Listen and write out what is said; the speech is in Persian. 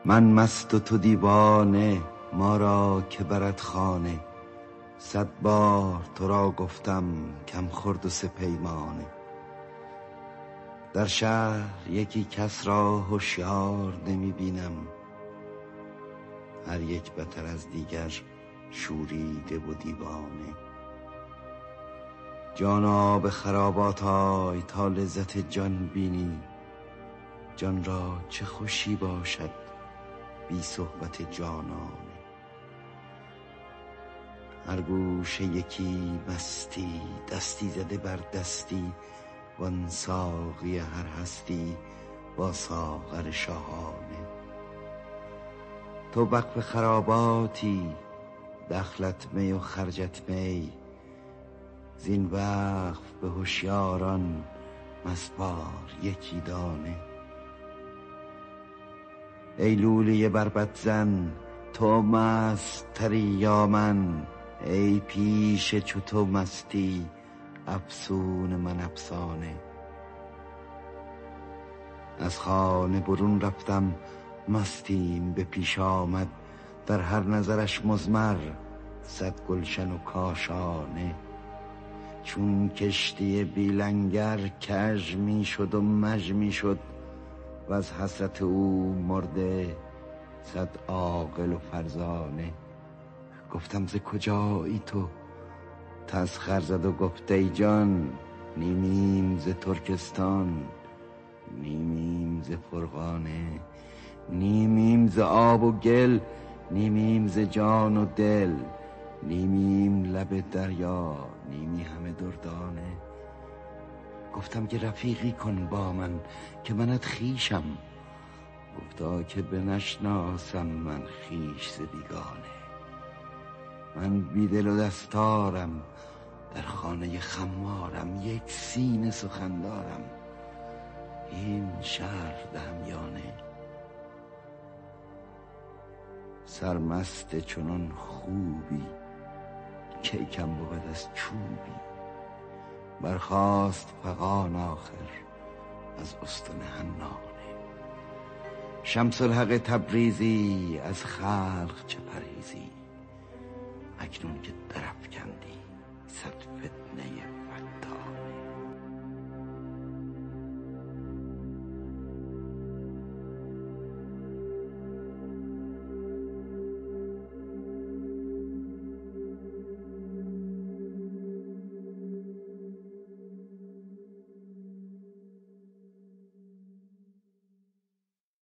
من مست و تو دیوانه، ما را که برد خانه. 100 بار تو را گفتم کم خورد و سپیمانه. در شهر یکی کس را هوشیار نمی بینم، هر یک بتر از دیگر شوریده و دیوانه. جانا به خرابات آی تا لذت جان بینی، جان را چه خوشی باشد بی صحبت جانانه. هر گوشه یکی مستی، دستی زده بر دستی، وان ساقی هر هستی با ساغر شاهانه. تو وقف خراباتی، دخلت می و خرجت می، زین وقف به هوشیاران مسپار یکی دانه. ای لولی بربط زن، تو مست تری یا من؟ ای پیش چو تو مستی افسون من افسانه. از خانه برون رفتم مستیم به پیش آمد، در هر نظرش مضمر 100 گلشن و کاشانه. چون کشتی بی لنگر کژ می شد و مژ می شد، و از حسرت او مرده 100 عاقل و فرزانه. گفتم ز کجایی تو؟ تسخر زد و گفت ای جان، نیمیم ز ترکستان، نیمیم ز فرغانه. نیمیم ز آب و گل، نیمیم ز جان و دل، نیمیم لب دریا، نیمی همه دردانه. گفتم که رفیقی کن با من که منت خویشم، گفتا که بنشناسم من خویش ز بیگانه. من بی دل و دستارم، در خانه خمارم، یک سینه سخن دارم، این شهر همیانه. سرمست چنان خوبی کی کم بود از چوبی، برخاست فغان آخر از استن حنانه. شمس الحق تبریزی از خلق چه پرهیزی، اکنون که درافکندی 100 فتنه فتانه.